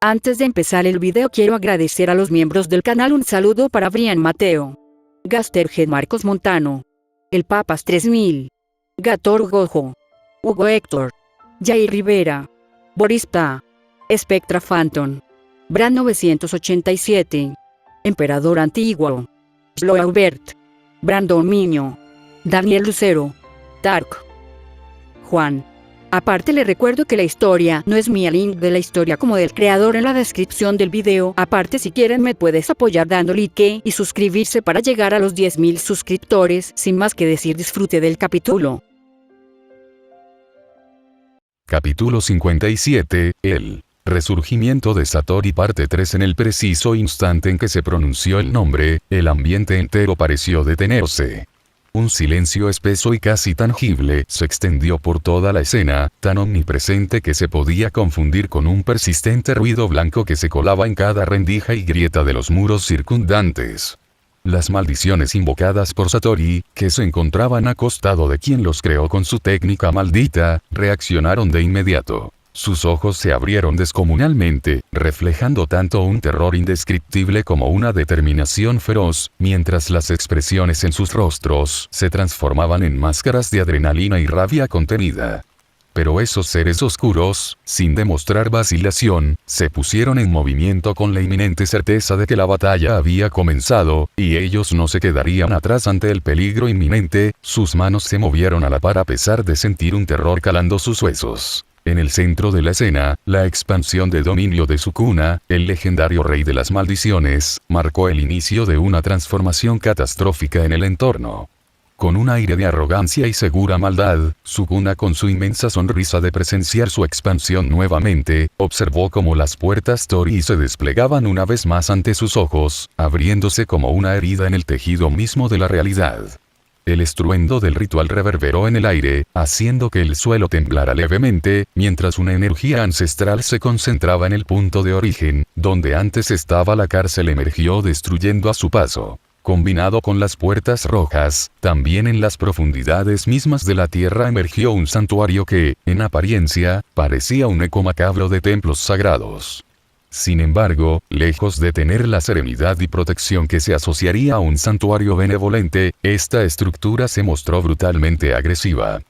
Antes de empezar el video quiero agradecer a los miembros del canal. Un saludo para Brian Mateo, Gasterhead Marcos Montano, El Papas 3000, Gator Gojo, Hugo Héctor, Jair Rivera, Boris Pa, Spectra Phantom, Brand 987, Emperador Antiguo, Sloaubert, Brandon Miño, Daniel Lucero, Tark, Juan. Aparte le recuerdo que la historia no es mía, link de la historia como del creador en la descripción del video. Aparte, si quieren me puedes apoyar dando like y suscribirse para llegar a los 10.000 suscriptores. Sin más que decir, disfrute del capítulo. Capítulo 57, el resurgimiento de Satori parte 3. En el preciso instante en que se pronunció el nombre, el ambiente entero pareció detenerse. Un silencio espeso y casi tangible se extendió por toda la escena, tan omnipresente que se podía confundir con un persistente ruido blanco que se colaba en cada rendija y grieta de los muros circundantes. Las maldiciones invocadas por Satori, que se encontraban a costado de quien los creó con su técnica maldita, reaccionaron de inmediato. Sus ojos se abrieron descomunalmente, reflejando tanto un terror indescriptible como una determinación feroz, mientras las expresiones en sus rostros se transformaban en máscaras de adrenalina y rabia contenida. Pero esos seres oscuros, sin demostrar vacilación, se pusieron en movimiento con la inminente certeza de que la batalla había comenzado, y ellos no se quedarían atrás ante el peligro inminente. Sus manos se movieron a la par a pesar de sentir un terror calando sus huesos. En el centro de la escena, la expansión de dominio de Sukuna, el legendario rey de las maldiciones, marcó el inicio de una transformación catastrófica en el entorno. Con un aire de arrogancia y segura maldad, Sukuna, con su inmensa sonrisa de presenciar su expansión nuevamente, observó cómo las puertas Tori se desplegaban una vez más ante sus ojos, abriéndose como una herida en el tejido mismo de la realidad. El estruendo del ritual reverberó en el aire, haciendo que el suelo temblara levemente, mientras una energía ancestral se concentraba en el punto de origen, donde antes estaba la cárcel, emergió destruyendo a su paso. Combinado con las puertas rojas, también en las profundidades mismas de la tierra emergió un santuario que, en apariencia, parecía un eco macabro de templos sagrados. Sin embargo, lejos de tener la serenidad y protección que se asociaría a un santuario benevolente, esta estructura se mostró brutalmente agresiva.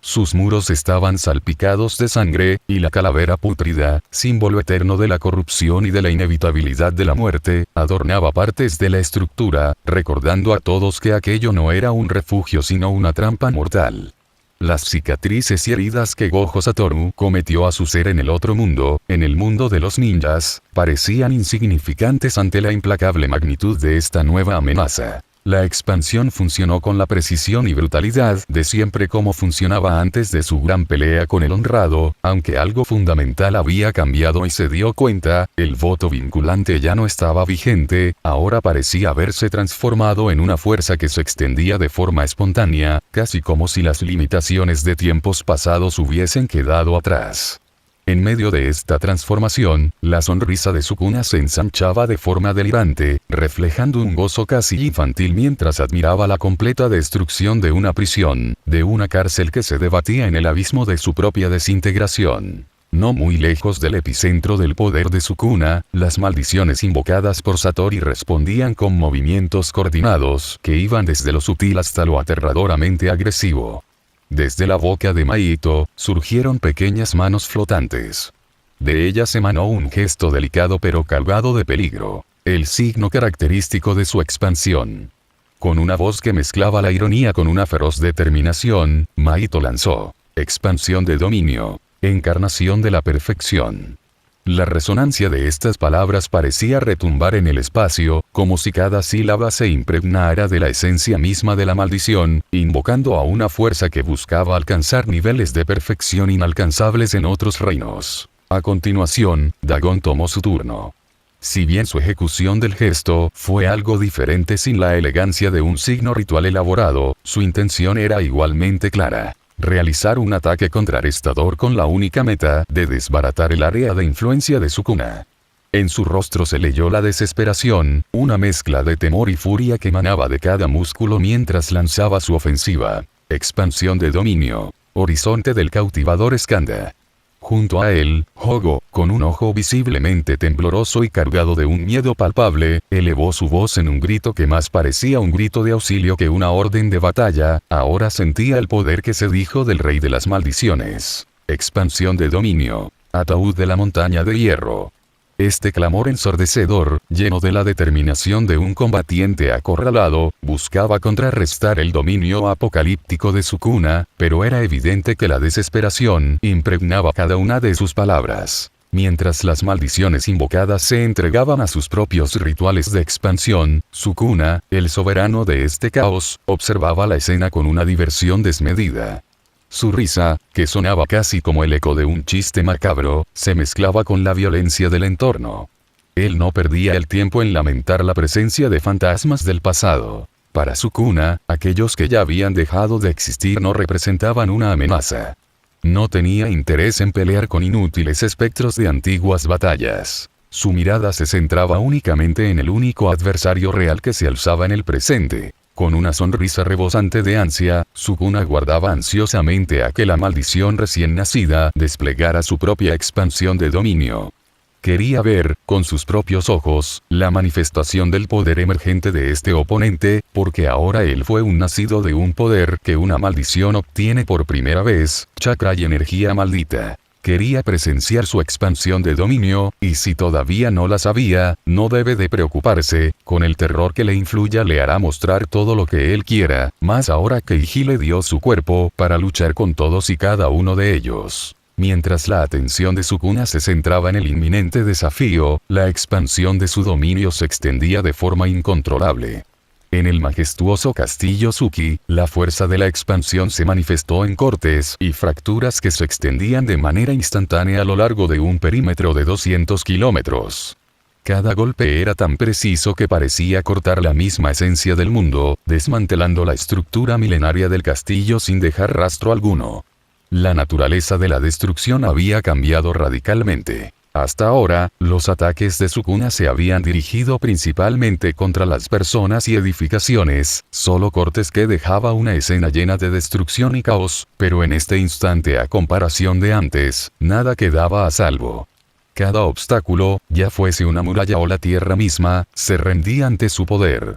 Sus muros estaban salpicados de sangre, y la calavera pútrida, símbolo eterno de la corrupción y de la inevitabilidad de la muerte, adornaba partes de la estructura, recordando a todos que aquello no era un refugio sino una trampa mortal. Las cicatrices y heridas que Gojo Satoru cometió a su ser en el otro mundo, en el mundo de los ninjas, parecían insignificantes ante la implacable magnitud de esta nueva amenaza. La expansión funcionó con la precisión y brutalidad de siempre como funcionaba antes de su gran pelea con el honrado, aunque algo fundamental había cambiado y se dio cuenta, el voto vinculante ya no estaba vigente, ahora parecía haberse transformado en una fuerza que se extendía de forma espontánea, casi como si las limitaciones de tiempos pasados hubiesen quedado atrás. En medio de esta transformación, la sonrisa de Sukuna se ensanchaba de forma delirante, reflejando un gozo casi infantil mientras admiraba la completa destrucción de una prisión, de una cárcel que se debatía en el abismo de su propia desintegración. No muy lejos del epicentro del poder de Sukuna, las maldiciones invocadas por Satori respondían con movimientos coordinados que iban desde lo sutil hasta lo aterradoramente agresivo. Desde la boca de Maito, surgieron pequeñas manos flotantes. De ellas emanó un gesto delicado pero cargado de peligro, el signo característico de su expansión. Con una voz que mezclaba la ironía con una feroz determinación, Maito lanzó: expansión de dominio, encarnación de la perfección. La resonancia de estas palabras parecía retumbar en el espacio, como si cada sílaba se impregnara de la esencia misma de la maldición, invocando a una fuerza que buscaba alcanzar niveles de perfección inalcanzables en otros reinos. A continuación, Dagon tomó su turno. Si bien su ejecución del gesto fue algo diferente sin la elegancia de un signo ritual elaborado, su intención era igualmente clara. Realizar un ataque contrarrestador con la única meta de desbaratar el área de influencia de Sukuna. En su rostro se leyó la desesperación, una mezcla de temor y furia que emanaba de cada músculo mientras lanzaba su ofensiva. Expansión de dominio. Horizonte del cautivador Skanda. Junto a él, Hogo, con un ojo visiblemente tembloroso y cargado de un miedo palpable, elevó su voz en un grito que más parecía un grito de auxilio que una orden de batalla. Ahora sentía el poder que se dijo del rey de las maldiciones. Expansión de dominio. Ataúd de la montaña de hierro. Este clamor ensordecedor, lleno de la determinación de un combatiente acorralado, buscaba contrarrestar el dominio apocalíptico de Sukuna, pero era evidente que la desesperación impregnaba cada una de sus palabras. Mientras las maldiciones invocadas se entregaban a sus propios rituales de expansión, Sukuna, el soberano de este caos, observaba la escena con una diversión desmedida. Su risa, que sonaba casi como el eco de un chiste macabro, se mezclaba con la violencia del entorno. Él no perdía el tiempo en lamentar la presencia de fantasmas del pasado. Para Sukuna, aquellos que ya habían dejado de existir no representaban una amenaza. No tenía interés en pelear con inútiles espectros de antiguas batallas. Su mirada se centraba únicamente en el único adversario real que se alzaba en el presente. Con una sonrisa rebosante de ansia, Sukuna aguardaba ansiosamente a que la maldición recién nacida desplegara su propia expansión de dominio. Quería ver, con sus propios ojos, la manifestación del poder emergente de este oponente, porque ahora él fue un nacido de un poder que una maldición obtiene por primera vez, chakra y energía maldita. Quería presenciar su expansión de dominio, y si todavía no la sabía, no debe de preocuparse, con el terror que le influya le hará mostrar todo lo que él quiera, más ahora que Iji le dio su cuerpo para luchar con todos y cada uno de ellos. Mientras la atención de Sukuna se centraba en el inminente desafío, la expansión de su dominio se extendía de forma incontrolable. En el majestuoso castillo Suki, la fuerza de la expansión se manifestó en cortes y fracturas que se extendían de manera instantánea a lo largo de un perímetro de 200 kilómetros. Cada golpe era tan preciso que parecía cortar la misma esencia del mundo, desmantelando la estructura milenaria del castillo sin dejar rastro alguno. La naturaleza de la destrucción había cambiado radicalmente. Hasta ahora, los ataques de Sukuna se habían dirigido principalmente contra las personas y edificaciones, solo cortes que dejaba una escena llena de destrucción y caos, pero en este instante a comparación de antes, nada quedaba a salvo. Cada obstáculo, ya fuese una muralla o la tierra misma, se rendía ante su poder.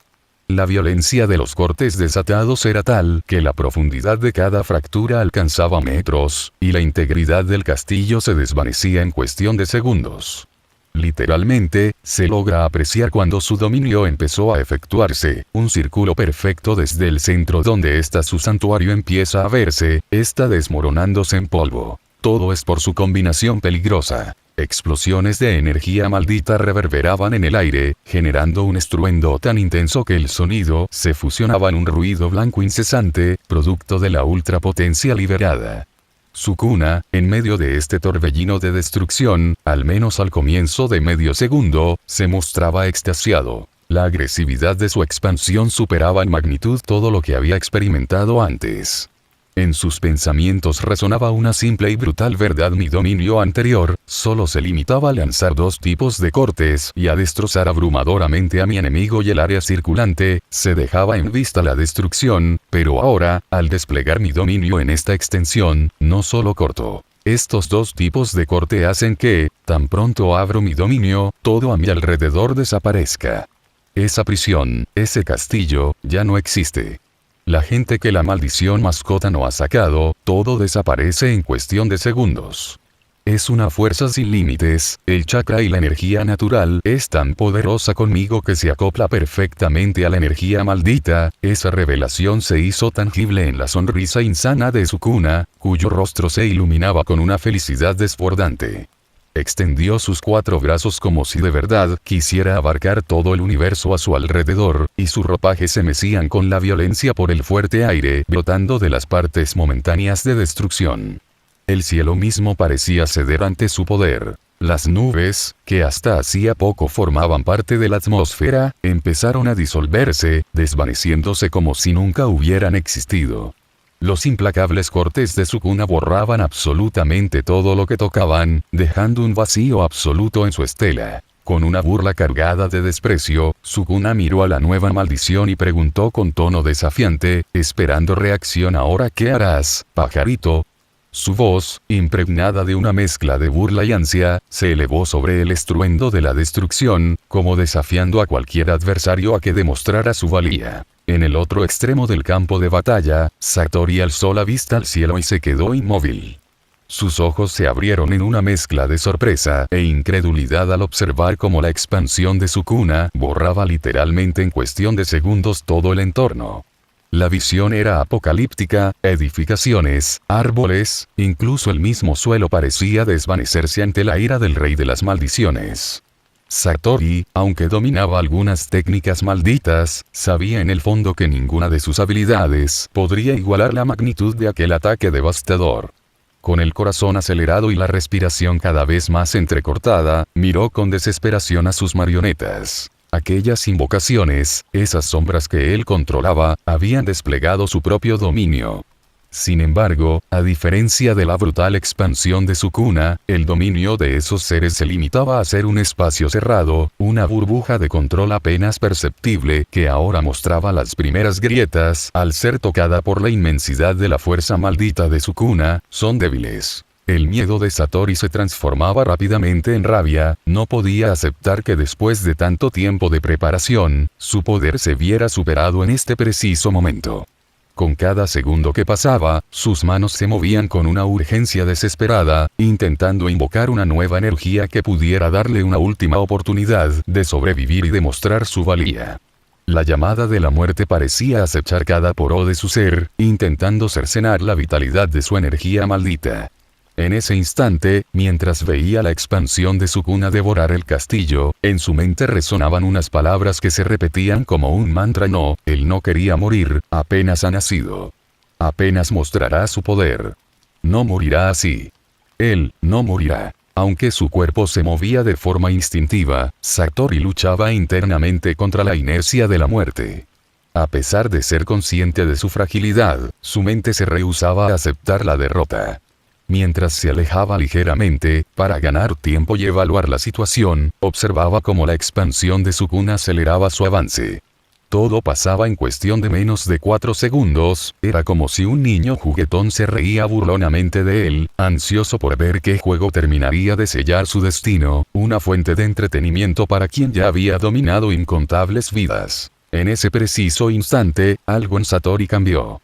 La violencia de los cortes desatados era tal que la profundidad de cada fractura alcanzaba metros, y la integridad del castillo se desvanecía en cuestión de segundos. Literalmente, se logra apreciar cuando su dominio empezó a efectuarse, un círculo perfecto desde el centro donde está su santuario empieza a verse, está desmoronándose en polvo. Todo es por su combinación peligrosa. Explosiones de energía maldita reverberaban en el aire, generando un estruendo tan intenso que el sonido se fusionaba en un ruido blanco incesante, producto de la ultrapotencia liberada. Sukuna, en medio de este torbellino de destrucción, al menos al comienzo de medio segundo, se mostraba extasiado. La agresividad de su expansión superaba en magnitud todo lo que había experimentado antes. En sus pensamientos resonaba una simple y brutal verdad: mi dominio anterior, solo se limitaba a lanzar dos tipos de cortes y a destrozar abrumadoramente a mi enemigo y el área circulante, se dejaba en vista la destrucción, pero ahora, al desplegar mi dominio en esta extensión, no solo corto. Estos dos tipos de corte hacen que, tan pronto abro mi dominio, todo a mi alrededor desaparezca. Esa prisión, ese castillo, ya no existe. La gente que la maldición mascota no ha sacado, todo desaparece en cuestión de segundos. Es una fuerza sin límites, el chakra y la energía natural es tan poderosa conmigo que se acopla perfectamente a la energía maldita. Esa revelación se hizo tangible en la sonrisa insana de Sukuna, cuyo rostro se iluminaba con una felicidad desbordante. Extendió sus 4 brazos como si de verdad quisiera abarcar todo el universo a su alrededor, y sus ropajes se mecían con la violencia por el fuerte aire brotando de las partes momentáneas de destrucción. El cielo mismo parecía ceder ante su poder. Las nubes, que hasta hacía poco formaban parte de la atmósfera, empezaron a disolverse, desvaneciéndose como si nunca hubieran existido. Los implacables cortes de Sukuna borraban absolutamente todo lo que tocaban, dejando un vacío absoluto en su estela. Con una burla cargada de desprecio, Sukuna miró a la nueva maldición y preguntó con tono desafiante, esperando reacción: ¿ahora qué harás, pajarito? Su voz, impregnada de una mezcla de burla y ansia, se elevó sobre el estruendo de la destrucción, como desafiando a cualquier adversario a que demostrara su valía. En el otro extremo del campo de batalla, Satori alzó la vista al cielo y se quedó inmóvil. Sus ojos se abrieron en una mezcla de sorpresa e incredulidad al observar cómo la expansión de Sukuna borraba literalmente en cuestión de segundos todo el entorno. La visión era apocalíptica, edificaciones, árboles, incluso el mismo suelo parecía desvanecerse ante la ira del rey de las maldiciones. Satori, aunque dominaba algunas técnicas malditas, sabía en el fondo que ninguna de sus habilidades podría igualar la magnitud de aquel ataque devastador. Con el corazón acelerado y la respiración cada vez más entrecortada, miró con desesperación a sus marionetas. Aquellas invocaciones, esas sombras que él controlaba, habían desplegado su propio dominio. Sin embargo, a diferencia de la brutal expansión de Sukuna, el dominio de esos seres se limitaba a ser un espacio cerrado, una burbuja de control apenas perceptible que ahora mostraba las primeras grietas al ser tocada por la inmensidad de la fuerza maldita de Sukuna, son débiles. El miedo de Satori se transformaba rápidamente en rabia, no podía aceptar que después de tanto tiempo de preparación, su poder se viera superado en este preciso momento. Con cada segundo que pasaba, sus manos se movían con una urgencia desesperada, intentando invocar una nueva energía que pudiera darle una última oportunidad de sobrevivir y demostrar su valía. La llamada de la muerte parecía acechar cada poro de su ser, intentando cercenar la vitalidad de su energía maldita. En ese instante, mientras veía la expansión de Sukuna devorar el castillo, en su mente resonaban unas palabras que se repetían como un mantra: no, él no quería morir, apenas ha nacido. Apenas mostrará su poder. No morirá así. Él, no morirá. Aunque su cuerpo se movía de forma instintiva, Satori luchaba internamente contra la inercia de la muerte. A pesar de ser consciente de su fragilidad, su mente se rehusaba a aceptar la derrota. Mientras se alejaba ligeramente, para ganar tiempo y evaluar la situación, observaba cómo la expansión de Sukuna aceleraba su avance. Todo pasaba en cuestión de menos de 4 segundos, era como si un niño juguetón se reía burlonamente de él, ansioso por ver qué juego terminaría de sellar su destino, una fuente de entretenimiento para quien ya había dominado incontables vidas. En ese preciso instante, algo en Satori cambió.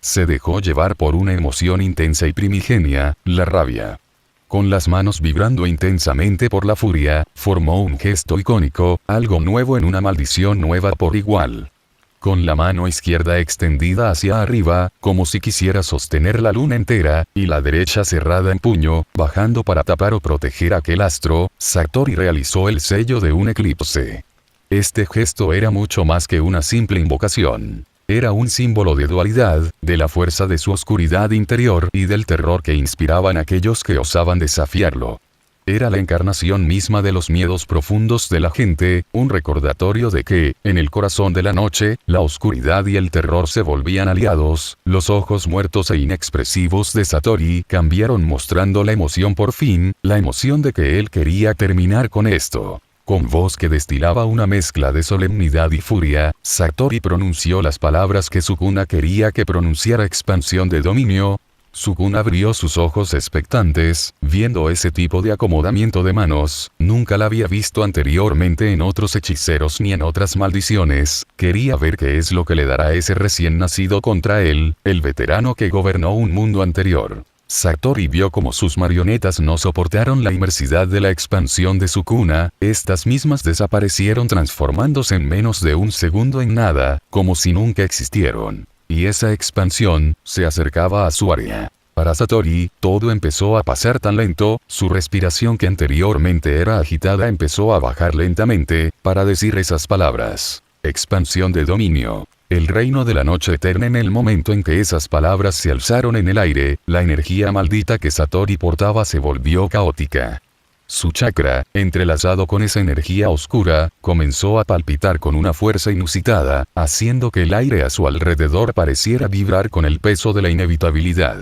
Se dejó llevar por una emoción intensa y primigenia, la rabia. Con las manos vibrando intensamente por la furia, formó un gesto icónico, algo nuevo en una maldición nueva por igual. Con la mano izquierda extendida hacia arriba, como si quisiera sostener la luna entera, y la derecha cerrada en puño, bajando para tapar o proteger aquel astro, Satori realizó el sello de un eclipse. Este gesto era mucho más que una simple invocación. Era un símbolo de dualidad, de la fuerza de su oscuridad interior y del terror que inspiraban aquellos que osaban desafiarlo. Era la encarnación misma de los miedos profundos de la gente, un recordatorio de que, en el corazón de la noche, la oscuridad y el terror se volvían aliados. Los ojos muertos e inexpresivos de Satori cambiaron mostrando la emoción por fin, la emoción de que él quería terminar con esto. Con voz que destilaba una mezcla de solemnidad y furia, Satori pronunció las palabras que Sukuna quería que pronunciara: expansión de dominio. Sukuna abrió sus ojos expectantes, viendo ese tipo de acomodamiento de manos, nunca la había visto anteriormente en otros hechiceros ni en otras maldiciones. Quería ver qué es lo que le dará ese recién nacido contra él, el veterano que gobernó un mundo anterior. Satori vio como sus marionetas no soportaron la inmensidad de la expansión de Sukuna, estas mismas desaparecieron transformándose en menos de un segundo en nada, como si nunca existieron. Y esa expansión, se acercaba a su área. Para Satori, todo empezó a pasar tan lento, su respiración que anteriormente era agitada empezó a bajar lentamente, para decir esas palabras. Expansión de dominio. El reino de la noche eterna. En el momento en que esas palabras se alzaron en el aire, la energía maldita que Satori portaba se volvió caótica. Su chakra, entrelazado con esa energía oscura, comenzó a palpitar con una fuerza inusitada, haciendo que el aire a su alrededor pareciera vibrar con el peso de la inevitabilidad.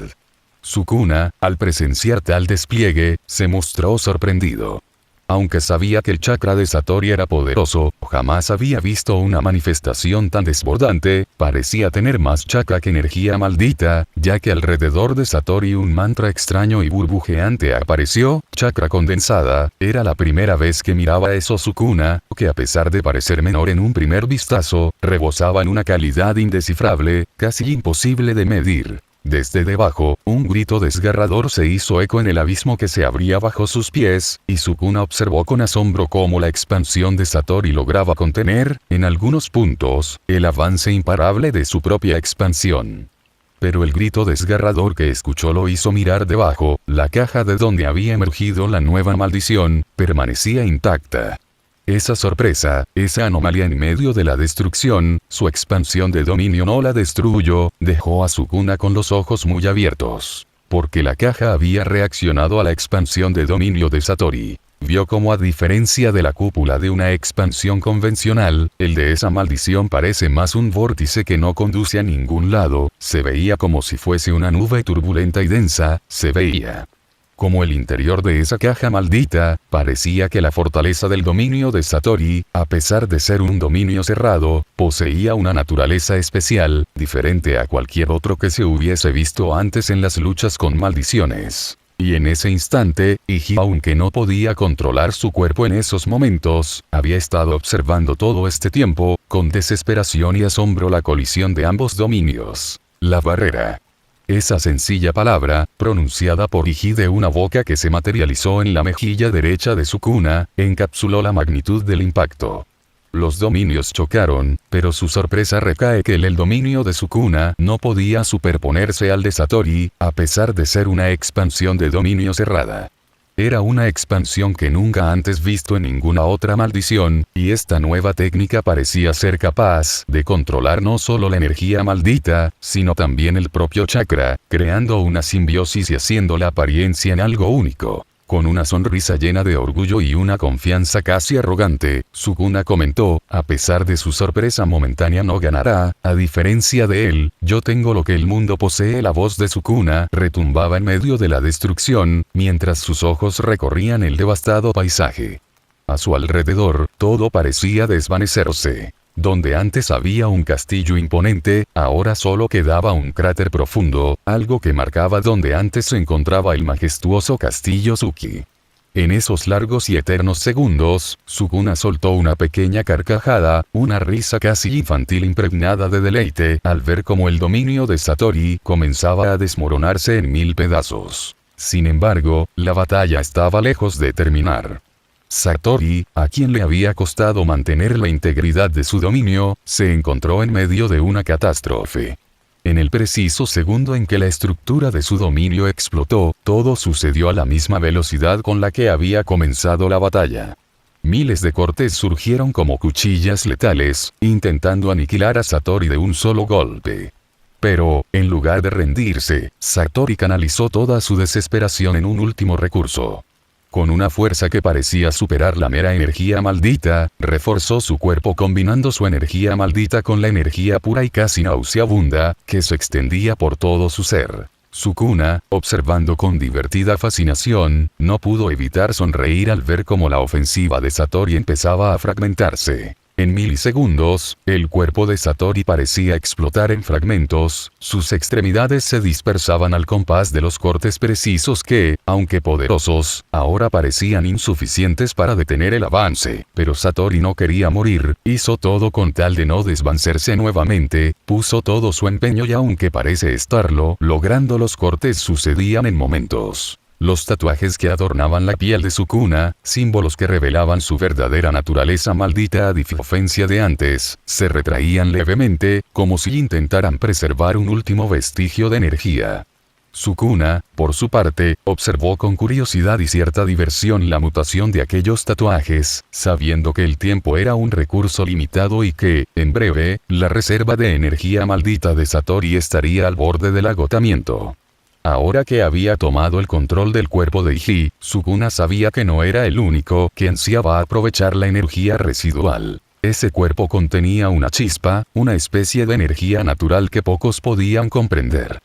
Sukuna, al presenciar tal despliegue, se mostró sorprendido. Aunque sabía que el chakra de Satori era poderoso, jamás había visto una manifestación tan desbordante. Parecía tener más chakra que energía maldita, ya que alrededor de Satori un mantra extraño y burbujeante apareció, chakra condensada. Era la primera vez que miraba eso Sukuna, que a pesar de parecer menor en un primer vistazo, rebosaba en una calidad indescifrable, casi imposible de medir. Desde debajo, un grito desgarrador se hizo eco en el abismo que se abría bajo sus pies, y Sukuna observó con asombro cómo la expansión de Satori lograba contener, en algunos puntos, el avance imparable de su propia expansión. Pero el grito desgarrador que escuchó lo hizo mirar debajo. La caja de donde había emergido la nueva maldición, permanecía intacta. Esa sorpresa, esa anomalía en medio de la destrucción, su expansión de dominio no la destruyó, dejó a Sukuna con los ojos muy abiertos. Porque la caja había reaccionado a la expansión de dominio de Satori. Vio como a diferencia de la cúpula de una expansión convencional, el de esa maldición parece más un vórtice que no conduce a ningún lado. Se veía como si fuese una nube turbulenta y densa, se veía como el interior de esa caja maldita. Parecía que la fortaleza del dominio de Satori, a pesar de ser un dominio cerrado, poseía una naturaleza especial, diferente a cualquier otro que se hubiese visto antes en las luchas con maldiciones. Y en ese instante, Iji, aunque no podía controlar su cuerpo en esos momentos, había estado observando todo este tiempo, con desesperación y asombro la colisión de ambos dominios. La barrera. Esa sencilla palabra, pronunciada por Iji de una boca que se materializó en la mejilla derecha de Sukuna, encapsuló la magnitud del impacto. Los dominios chocaron, pero su sorpresa recae que el dominio de Sukuna no podía superponerse al de Satori, a pesar de ser una expansión de dominio cerrada. Era una expansión que nunca antes visto en ninguna otra maldición, y esta nueva técnica parecía ser capaz de controlar no solo la energía maldita, sino también el propio chakra, creando una simbiosis y haciendo la apariencia en algo único. Con una sonrisa llena de orgullo y una confianza casi arrogante, Sukuna comentó, a pesar de su sorpresa momentánea no ganará, a diferencia de él, yo tengo lo que el mundo posee. La voz de Sukuna retumbaba en medio de la destrucción, mientras sus ojos recorrían el devastado paisaje. A su alrededor, todo parecía desvanecerse. Donde antes había un castillo imponente, ahora solo quedaba un cráter profundo, algo que marcaba donde antes se encontraba el majestuoso castillo Suki. En esos largos y eternos segundos, Sukuna soltó una pequeña carcajada, una risa casi infantil impregnada de deleite, al ver cómo el dominio de Satori comenzaba a desmoronarse en 1000 pedazos. Sin embargo, la batalla estaba lejos de terminar. Satori, a quien le había costado mantener la integridad de su dominio, se encontró en medio de una catástrofe. En el preciso segundo en que la estructura de su dominio explotó, todo sucedió a la misma velocidad con la que había comenzado la batalla. Miles de cortes surgieron como cuchillas letales, intentando aniquilar a Satori de un solo golpe. Pero, en lugar de rendirse, Satori canalizó toda su desesperación en un último recurso. Con una fuerza que parecía superar la mera energía maldita, reforzó su cuerpo combinando su energía maldita con la energía pura y casi nauseabunda, que se extendía por todo su ser. Sukuna, observando con divertida fascinación, no pudo evitar sonreír al ver cómo la ofensiva de Satori empezaba a fragmentarse. En milisegundos, el cuerpo de Satori parecía explotar en fragmentos, sus extremidades se dispersaban al compás de los cortes precisos que, aunque poderosos, ahora parecían insuficientes para detener el avance. Pero Satori no quería morir, hizo todo con tal de no desvanecerse nuevamente, puso todo su empeño y aunque parece estarlo logrando, los cortes sucedían en momentos. Los tatuajes que adornaban la piel de Sukuna, símbolos que revelaban su verdadera naturaleza maldita a diferencia de antes, se retraían levemente, como si intentaran preservar un último vestigio de energía. Sukuna, por su parte, observó con curiosidad y cierta diversión la mutación de aquellos tatuajes, sabiendo que el tiempo era un recurso limitado y que, en breve, la reserva de energía maldita de Satori estaría al borde del agotamiento. Ahora que había tomado el control del cuerpo de Iji, Sukuna sabía que no era el único que ansiaba aprovechar la energía residual. Ese cuerpo contenía una chispa, una especie de energía natural que pocos podían comprender.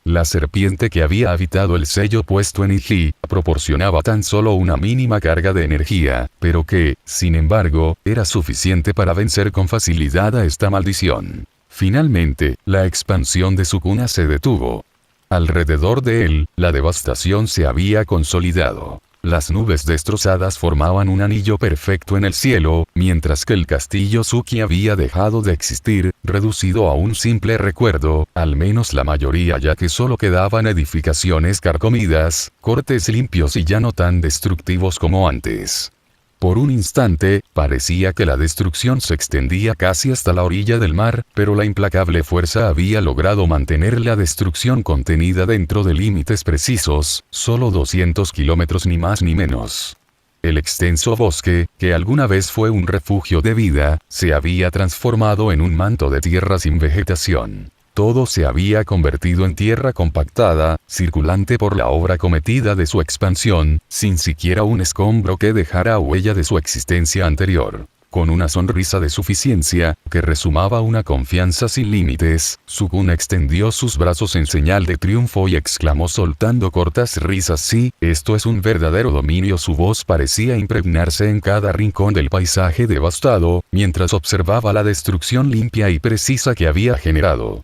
La serpiente que había habitado el sello puesto en Iji, proporcionaba tan solo una mínima carga de energía, pero que, sin embargo, era suficiente para vencer con facilidad a esta maldición. Finalmente, la expansión de Sukuna se detuvo. Alrededor de él, la devastación se había consolidado. Las nubes destrozadas formaban un anillo perfecto en el cielo, mientras que el castillo Suki había dejado de existir, reducido a un simple recuerdo, al menos la mayoría, ya que solo quedaban edificaciones carcomidas, cortes limpios y ya no tan destructivos como antes. Por un instante, parecía que la destrucción se extendía casi hasta la orilla del mar, pero la implacable fuerza había logrado mantener la destrucción contenida dentro de límites precisos, solo 200 kilómetros ni más ni menos. El extenso bosque, que alguna vez fue un refugio de vida, se había transformado en un manto de tierra sin vegetación. Todo se había convertido en tierra compactada, circulante por la obra cometida de su expansión, sin siquiera un escombro que dejara huella de su existencia anterior. Con una sonrisa de suficiencia, que resumaba una confianza sin límites, Sukuna extendió sus brazos en señal de triunfo y exclamó soltando cortas risas: sí, esto es un verdadero dominio. Su voz parecía impregnarse en cada rincón del paisaje devastado, mientras observaba la destrucción limpia y precisa que había generado.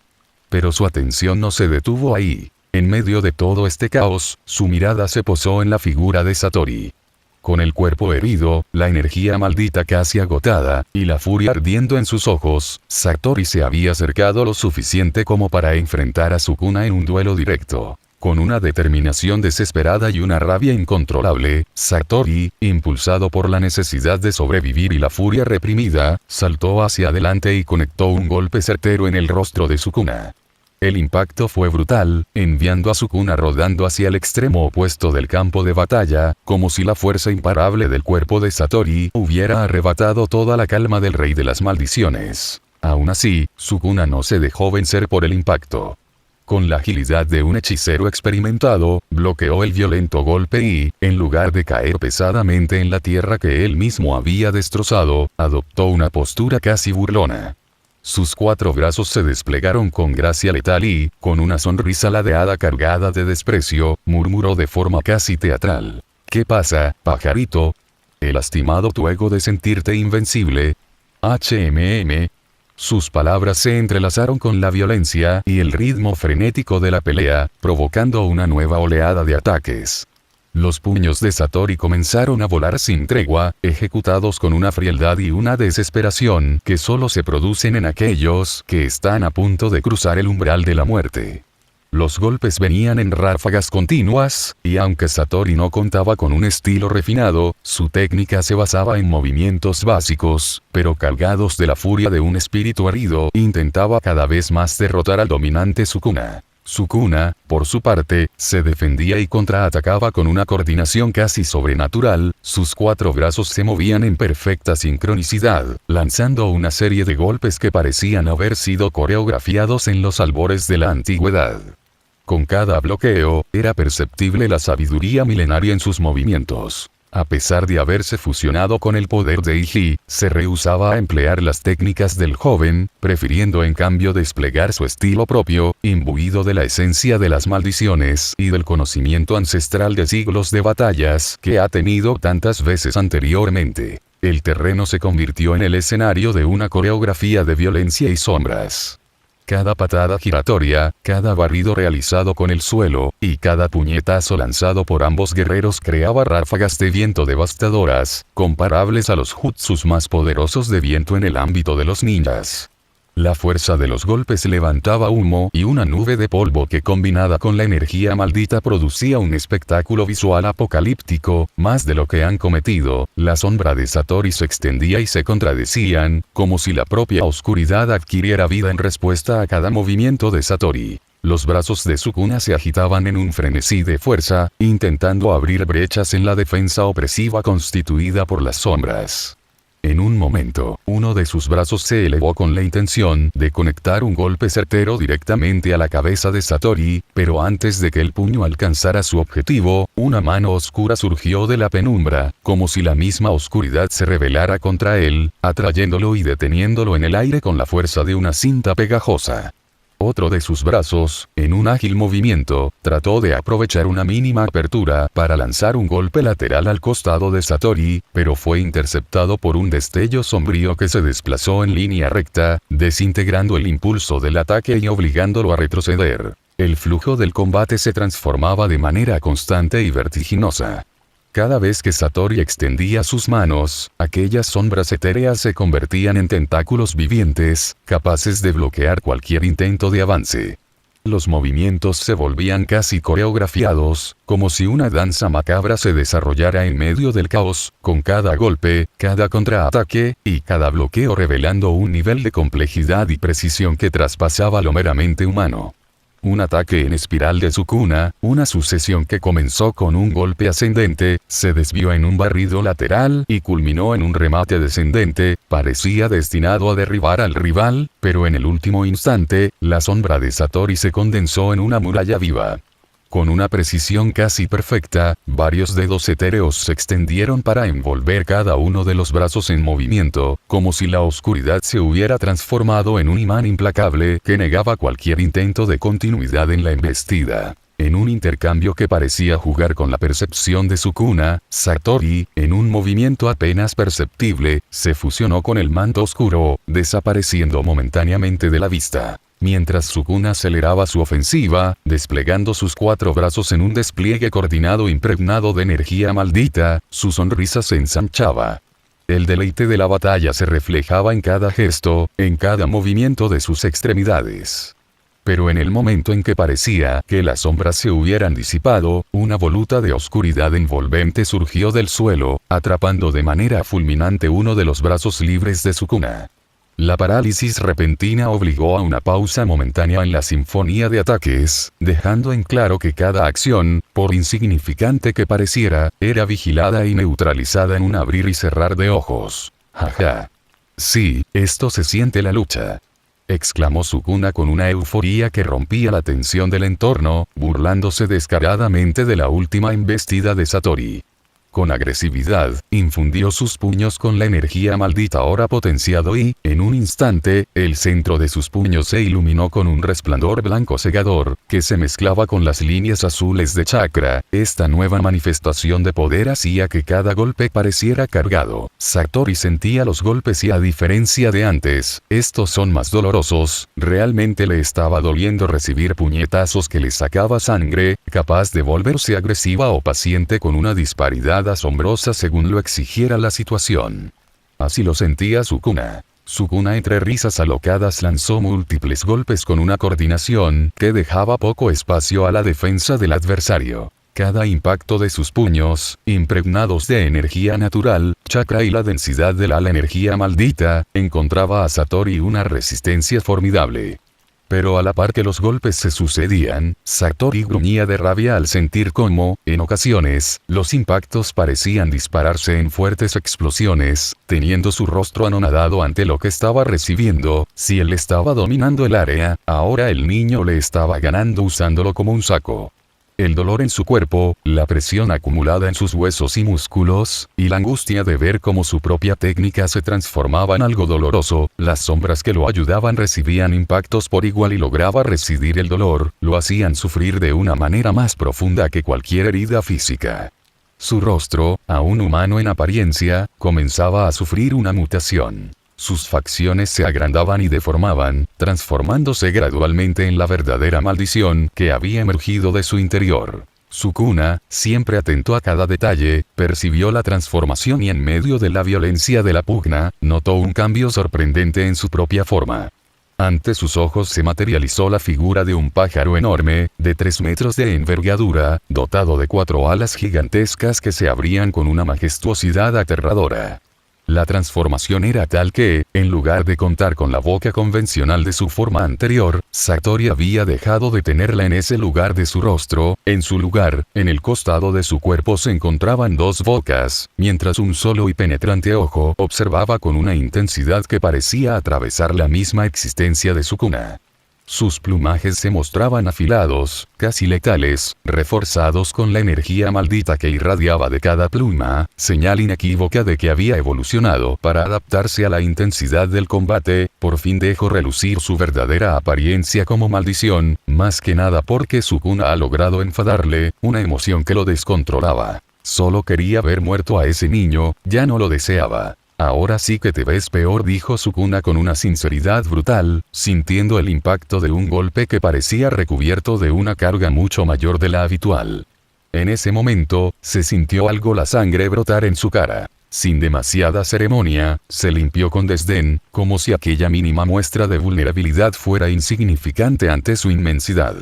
Pero su atención no se detuvo ahí. En medio de todo este caos, su mirada se posó en la figura de Satori. Con el cuerpo herido, la energía maldita casi agotada, y la furia ardiendo en sus ojos, Satori se había acercado lo suficiente como para enfrentar a Sukuna en un duelo directo. Con una determinación desesperada y una rabia incontrolable, Satori, impulsado por la necesidad de sobrevivir y la furia reprimida, saltó hacia adelante y conectó un golpe certero en el rostro de Sukuna. El impacto fue brutal, enviando a Sukuna rodando hacia el extremo opuesto del campo de batalla, como si la fuerza imparable del cuerpo de Satori hubiera arrebatado toda la calma del rey de las maldiciones. Aún así, Sukuna no se dejó vencer por el impacto. Con la agilidad de un hechicero experimentado, bloqueó el violento golpe y, en lugar de caer pesadamente en la tierra que él mismo había destrozado, adoptó una postura casi burlona. Sus 4 brazos se desplegaron con gracia letal y, con una sonrisa ladeada cargada de desprecio, murmuró de forma casi teatral: ¿qué pasa, pajarito? ¿He lastimado tu ego de sentirte invencible? HMM. Sus palabras se entrelazaron con la violencia y el ritmo frenético de la pelea, provocando una nueva oleada de ataques. Los puños de Satori comenzaron a volar sin tregua, ejecutados con una frialdad y una desesperación que solo se producen en aquellos que están a punto de cruzar el umbral de la muerte. Los golpes venían en ráfagas continuas, y aunque Satori no contaba con un estilo refinado, su técnica se basaba en movimientos básicos, pero cargados de la furia de un espíritu herido, intentaba cada vez más derrotar al dominante Sukuna. Sukuna, por su parte, se defendía y contraatacaba con una coordinación casi sobrenatural, sus 4 brazos se movían en perfecta sincronicidad, lanzando una serie de golpes que parecían haber sido coreografiados en los albores de la antigüedad. Con cada bloqueo, era perceptible la sabiduría milenaria en sus movimientos. A pesar de haberse fusionado con el poder de Iji, se rehusaba a emplear las técnicas del joven, prefiriendo en cambio desplegar su estilo propio, imbuido de la esencia de las maldiciones y del conocimiento ancestral de siglos de batallas que ha tenido tantas veces anteriormente. El terreno se convirtió en el escenario de una coreografía de violencia y sombras. Cada patada giratoria, cada barrido realizado con el suelo, y cada puñetazo lanzado por ambos guerreros creaba ráfagas de viento devastadoras, comparables a los jutsus más poderosos de viento en el ámbito de los ninjas. La fuerza de los golpes levantaba humo y una nube de polvo que combinada con la energía maldita producía un espectáculo visual apocalíptico. Más de lo que han cometido, la sombra de Satori se extendía y se contradecían, como si la propia oscuridad adquiriera vida en respuesta a cada movimiento de Satori. Los brazos de Sukuna se agitaban en un frenesí de fuerza, intentando abrir brechas en la defensa opresiva constituida por las sombras. En un momento, uno de sus brazos se elevó con la intención de conectar un golpe certero directamente a la cabeza de Satori, pero antes de que el puño alcanzara su objetivo, una mano oscura surgió de la penumbra, como si la misma oscuridad se rebelara contra él, atrayéndolo y deteniéndolo en el aire con la fuerza de una cinta pegajosa. Otro de sus brazos, en un ágil movimiento, trató de aprovechar una mínima apertura para lanzar un golpe lateral al costado de Satori, pero fue interceptado por un destello sombrío que se desplazó en línea recta, desintegrando el impulso del ataque y obligándolo a retroceder. El flujo del combate se transformaba de manera constante y vertiginosa. Cada vez que Satori extendía sus manos, aquellas sombras etéreas se convertían en tentáculos vivientes, capaces de bloquear cualquier intento de avance. Los movimientos se volvían casi coreografiados, como si una danza macabra se desarrollara en medio del caos, con cada golpe, cada contraataque, y cada bloqueo revelando un nivel de complejidad y precisión que traspasaba lo meramente humano. Un ataque en espiral de Sukuna, una sucesión que comenzó con un golpe ascendente, se desvió en un barrido lateral y culminó en un remate descendente, parecía destinado a derribar al rival, pero en el último instante, la sombra de Satori se condensó en una muralla viva. Con una precisión casi perfecta, varios dedos etéreos se extendieron para envolver cada uno de los brazos en movimiento, como si la oscuridad se hubiera transformado en un imán implacable que negaba cualquier intento de continuidad en la embestida. En un intercambio que parecía jugar con la percepción de Sukuna, Satori, en un movimiento apenas perceptible, se fusionó con el manto oscuro, desapareciendo momentáneamente de la vista. Mientras Sukuna aceleraba su ofensiva, desplegando sus 4 brazos en un despliegue coordinado impregnado de energía maldita, su sonrisa se ensanchaba. El deleite de la batalla se reflejaba en cada gesto, en cada movimiento de sus extremidades. Pero en el momento en que parecía que las sombras se hubieran disipado, una voluta de oscuridad envolvente surgió del suelo, atrapando de manera fulminante uno de los brazos libres de Sukuna. La parálisis repentina obligó a una pausa momentánea en la sinfonía de ataques, dejando en claro que cada acción, por insignificante que pareciera, era vigilada y neutralizada en un abrir y cerrar de ojos. Jaja. Sí, esto se siente la lucha, exclamó Sukuna con una euforía que rompía la tensión del entorno, burlándose descaradamente de la última embestida de Satori. Con agresividad, infundió sus puños con la energía maldita ahora potenciado y, en un instante, el centro de sus puños se iluminó con un resplandor blanco cegador, que se mezclaba con las líneas azules de chakra. Esta nueva manifestación de poder hacía que cada golpe pareciera cargado. Satori sentía los golpes y a diferencia de antes, estos son más dolorosos. Realmente le estaba doliendo recibir puñetazos que le sacaba sangre, capaz de volverse agresiva o paciente con una disparidad asombrosa según lo exigiera la situación. Así lo sentía Sukuna. Sukuna entre risas alocadas lanzó múltiples golpes con una coordinación que dejaba poco espacio a la defensa del adversario. Cada impacto de sus puños, impregnados de energía natural, chakra y la densidad de la energía maldita, encontraba a Satori una resistencia formidable. Pero a la par que los golpes se sucedían, Satori gruñía de rabia al sentir cómo, en ocasiones, los impactos parecían dispararse en fuertes explosiones, teniendo su rostro anonadado ante lo que estaba recibiendo. Si él estaba dominando el área, ahora el niño le estaba ganando usándolo como un saco. El dolor en su cuerpo, la presión acumulada en sus huesos y músculos, y la angustia de ver cómo su propia técnica se transformaba en algo doloroso, las sombras que lo ayudaban recibían impactos por igual y lograba residir el dolor, lo hacían sufrir de una manera más profunda que cualquier herida física. Su rostro, aún humano en apariencia, comenzaba a sufrir una mutación. Sus facciones se agrandaban y deformaban, transformándose gradualmente en la verdadera maldición que había emergido de su interior. Sukuna, siempre atento a cada detalle, percibió la transformación y en medio de la violencia de la pugna, notó un cambio sorprendente en su propia forma. Ante sus ojos se materializó la figura de un pájaro enorme, de 3 metros de envergadura, dotado de 4 alas gigantescas que se abrían con una majestuosidad aterradora. La transformación era tal que, en lugar de contar con la boca convencional de su forma anterior, Satori había dejado de tenerla en ese lugar de su rostro. En su lugar, en el costado de su cuerpo se encontraban 2 bocas, mientras un solo y penetrante ojo observaba con una intensidad que parecía atravesar la misma existencia de Sukuna. Sus plumajes se mostraban afilados, casi letales, reforzados con la energía maldita que irradiaba de cada pluma, señal inequívoca de que había evolucionado para adaptarse a la intensidad del combate. Por fin dejó relucir su verdadera apariencia como maldición, más que nada porque Sukuna ha logrado enfadarle, una emoción que lo descontrolaba. Solo quería ver muerto a ese niño, ya no lo deseaba. Ahora sí que te ves peor, dijo Sukuna con una sinceridad brutal, sintiendo el impacto de un golpe que parecía recubierto de una carga mucho mayor de la habitual. En ese momento, se sintió algo la sangre brotar en su cara. Sin demasiada ceremonia, se limpió con desdén, como si aquella mínima muestra de vulnerabilidad fuera insignificante ante su inmensidad.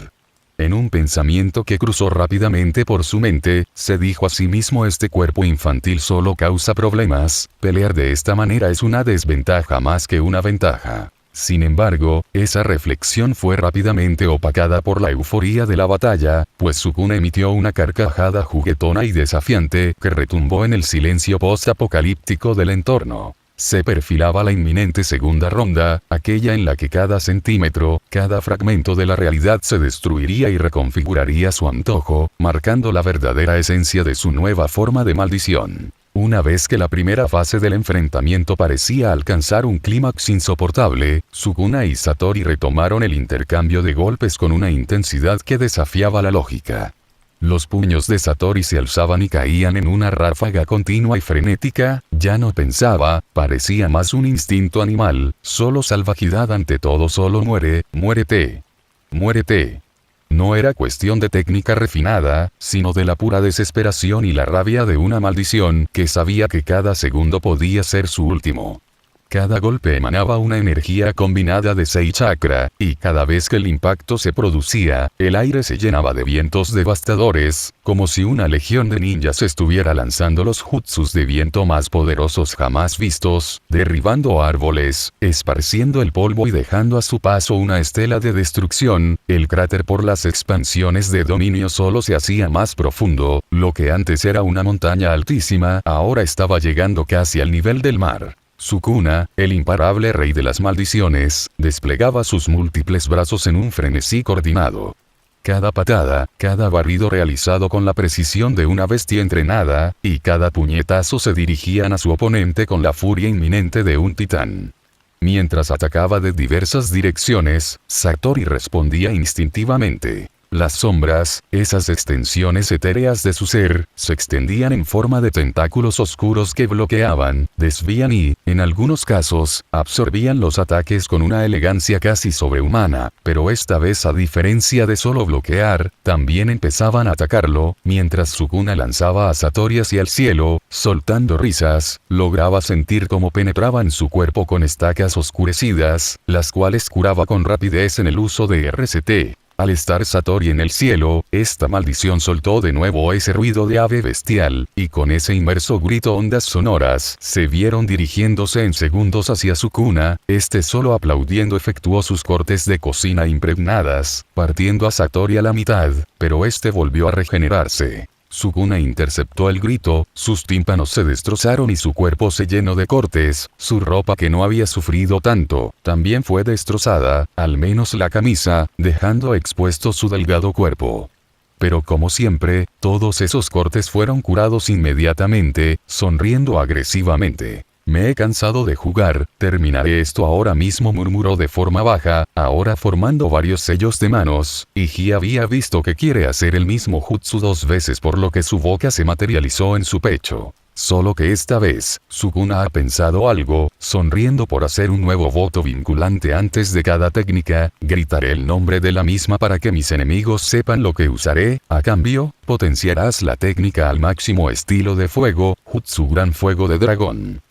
En un pensamiento que cruzó rápidamente por su mente, se dijo a sí mismo: este cuerpo infantil solo causa problemas, pelear de esta manera es una desventaja más que una ventaja. Sin embargo, esa reflexión fue rápidamente opacada por la euforía de la batalla, pues Sukuna emitió una carcajada juguetona y desafiante que retumbó en el silencio post-apocalíptico del entorno. Se perfilaba la inminente segunda ronda, aquella en la que cada centímetro, cada fragmento de la realidad se destruiría y reconfiguraría a su antojo, marcando la verdadera esencia de su nueva forma de maldición. Una vez que la primera fase del enfrentamiento parecía alcanzar un clímax insoportable, Sukuna y Satori retomaron el intercambio de golpes con una intensidad que desafiaba la lógica. Los puños de Satori se alzaban y caían en una ráfaga continua y frenética. Ya no pensaba, parecía más un instinto animal, solo salvajidad ante todo. Solo muere, muérete. Muérete. No era cuestión de técnica refinada, sino de la pura desesperación y la rabia de una maldición que sabía que cada segundo podía ser su último. Cada golpe emanaba una energía combinada de 6 chakra, y cada vez que el impacto se producía, el aire se llenaba de vientos devastadores, como si una legión de ninjas estuviera lanzando los jutsus de viento más poderosos jamás vistos, derribando árboles, esparciendo el polvo y dejando a su paso una estela de destrucción. El cráter por las expansiones de dominio solo se hacía más profundo, lo que antes era una montaña altísima, ahora estaba llegando casi al nivel del mar. Sukuna, el imparable rey de las maldiciones, desplegaba sus múltiples brazos en un frenesí coordinado. Cada patada, cada barrido realizado con la precisión de una bestia entrenada, y cada puñetazo se dirigían a su oponente con la furia inminente de un titán. Mientras atacaba de diversas direcciones, Satori respondía instintivamente. Las sombras, esas extensiones etéreas de su ser, se extendían en forma de tentáculos oscuros que bloqueaban, desvían y, en algunos casos, absorbían los ataques con una elegancia casi sobrehumana, pero esta vez, a diferencia de solo bloquear, también empezaban a atacarlo. Mientras Sukuna lanzaba a Satori hacia el cielo, soltando risas, lograba sentir cómo penetraban su cuerpo con estacas oscurecidas, las cuales curaba con rapidez en el uso de RCT. Al estar Satori en el cielo, esta maldición soltó de nuevo ese ruido de ave bestial, y con ese inmerso grito ondas sonoras se vieron dirigiéndose en segundos hacia Sukuna. Este solo aplaudiendo efectuó sus cortes de cocina impregnadas, partiendo a Satori a la mitad, pero este volvió a regenerarse. Sukuna interceptó el grito, sus tímpanos se destrozaron y su cuerpo se llenó de cortes. Su ropa, que no había sufrido tanto, también fue destrozada, al menos la camisa, dejando expuesto su delgado cuerpo. Pero como siempre, todos esos cortes fueron curados inmediatamente, sonriendo agresivamente. Me he cansado de jugar, terminaré esto ahora mismo, murmuró de forma baja, ahora formando varios sellos de manos. Iji había visto que quiere hacer el mismo jutsu 2 veces, por lo que su boca se materializó en su pecho. Solo que esta vez, Sukuna ha pensado algo, sonriendo por hacer un nuevo voto vinculante antes de cada técnica. Gritaré el nombre de la misma para que mis enemigos sepan lo que usaré. A cambio, potenciarás la técnica al máximo estilo de fuego, Jutsu Gran Fuego de Dragón.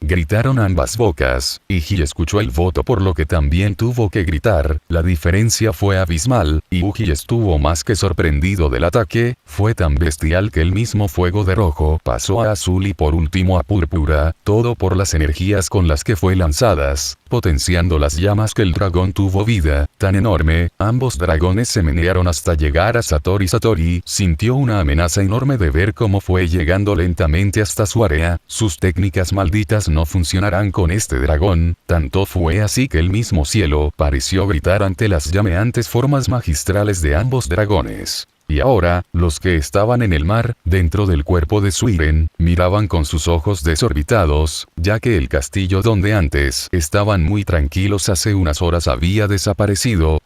Gritaron ambas bocas. Iji escuchó el voto, por lo que también tuvo que gritar. La diferencia fue abismal, y Uji estuvo más que sorprendido del ataque. Fue tan bestial que el mismo fuego de rojo pasó a azul y por último a púrpura, todo por las energías con las que fue lanzadas, potenciando las llamas que el dragón tuvo vida tan enorme. Ambos dragones se menearon hasta llegar a Satori. Satori sintió una amenaza enorme de ver cómo fue llegando lentamente hasta su área. Sus técnicas malditas no funcionarán con este dragón, tanto fue así que el mismo cielo pareció gritar ante las llameantes formas magistrales de ambos dragones. Y ahora, los que estaban en el mar, dentro del cuerpo de Suiren, miraban con sus ojos desorbitados, ya que el castillo donde antes estaban muy tranquilos hace unas horas había desaparecido.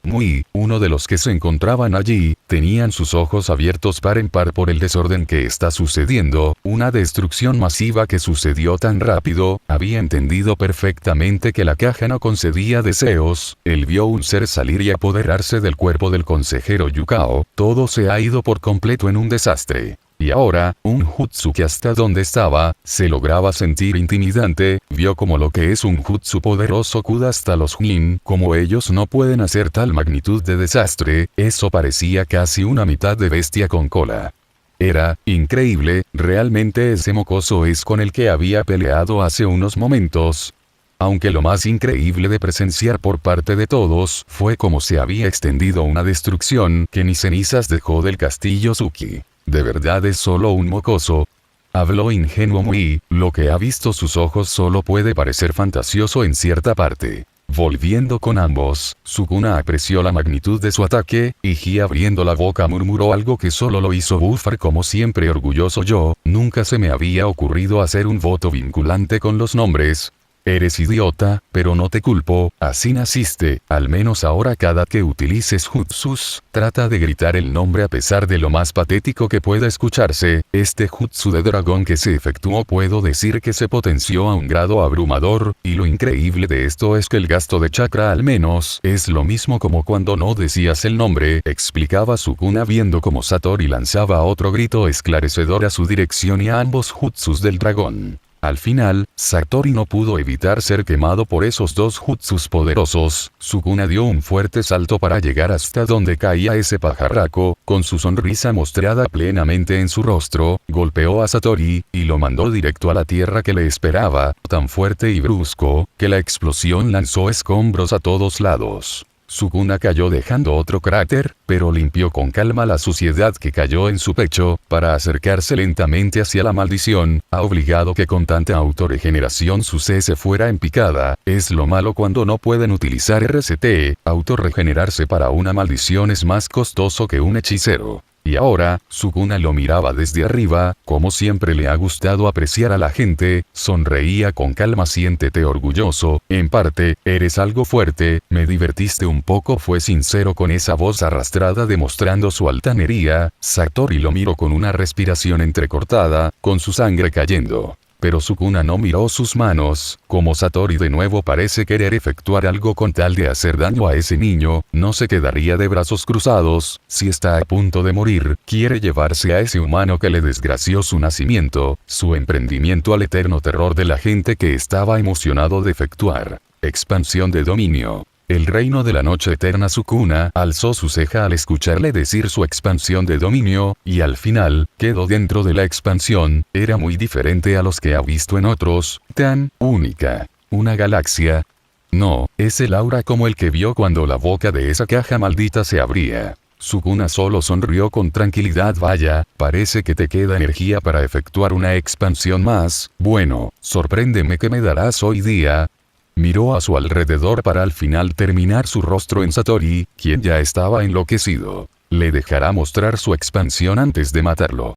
Uno de los que se encontraban allí, tenían sus ojos abiertos par en par por el desorden que está sucediendo, una destrucción masiva que sucedió tan rápido. Había entendido perfectamente que la caja no concedía deseos. Él vio un ser salir y apoderarse del cuerpo del consejero Yukao. Todo se ha ido por completo en un desastre. Y ahora, un jutsu que hasta donde estaba, se lograba sentir intimidante, vio como lo que es un jutsu poderoso Kuda hasta los Jin, como ellos no pueden hacer tal magnitud de desastre, eso parecía casi una mitad de bestia con cola. Era increíble, realmente ese mocoso es con el que había peleado hace unos momentos. Aunque lo más increíble de presenciar por parte de todos fue cómo se había extendido una destrucción que ni cenizas dejó del castillo Suki. ¿De verdad es solo un mocoso? Habló ingenuo Mui, lo que ha visto sus ojos solo puede parecer fantasioso en cierta parte. Volviendo con ambos, Sukuna apreció la magnitud de su ataque, y Ji abriendo la boca murmuró algo que solo lo hizo bufar como siempre orgulloso yo, nunca se me había ocurrido hacer un voto vinculante con los nombres. Eres idiota, pero no te culpo, así naciste, al menos ahora cada que utilices jutsus, trata de gritar el nombre a pesar de lo más patético que pueda escucharse. Este jutsu de dragón que se efectuó puedo decir que se potenció a un grado abrumador, y lo increíble de esto es que el gasto de chakra al menos es lo mismo como cuando no decías el nombre, explicaba Sukuna viendo como Satori lanzaba otro grito esclarecedor a su dirección y a ambos jutsus del dragón. Al final, Satori no pudo evitar ser quemado por esos dos jutsus poderosos. Sukuna dio un fuerte salto para llegar hasta donde caía ese pajarraco, con su sonrisa mostrada plenamente en su rostro, golpeó a Satori, y lo mandó directo a la tierra que le esperaba, tan fuerte y brusco, que la explosión lanzó escombros a todos lados. Sukuna cayó dejando otro cráter, pero limpió con calma la suciedad que cayó en su pecho, para acercarse lentamente hacia la maldición, ha obligado que con tanta autorregeneración su cese fuera en picada. Es lo malo cuando no pueden utilizar RCT, autorregenerarse para una maldición es más costoso que un hechicero. Y ahora, Sukuna lo miraba desde arriba, como siempre le ha gustado apreciar a la gente, sonreía con calma. Siéntete orgulloso, en parte, eres algo fuerte, me divertiste un poco, fue sincero con esa voz arrastrada demostrando su altanería. Satori lo miró con una respiración entrecortada, con su sangre cayendo. Pero Sukuna no miró sus manos, como Satori de nuevo parece querer efectuar algo con tal de hacer daño a ese niño, no se quedaría de brazos cruzados, si está a punto de morir, quiere llevarse a ese humano que le desgració su nacimiento, su emprendimiento al eterno terror de la gente que estaba emocionado de efectuar. Expansión de dominio. El reino de la noche eterna. Sukuna alzó su ceja al escucharle decir su expansión de dominio, y al final, quedó dentro de la expansión, era muy diferente a los que ha visto en otros, tan única. Una galaxia. No, es el aura como el que vio cuando la boca de esa caja maldita se abría. Sukuna solo sonrió con tranquilidad. Vaya, parece que te queda energía para efectuar una expansión más. Bueno, sorpréndeme que me darás hoy día. Miró a su alrededor para al final terminar su rostro en Satori, quien ya estaba enloquecido. Le dejará mostrar su expansión antes de matarlo.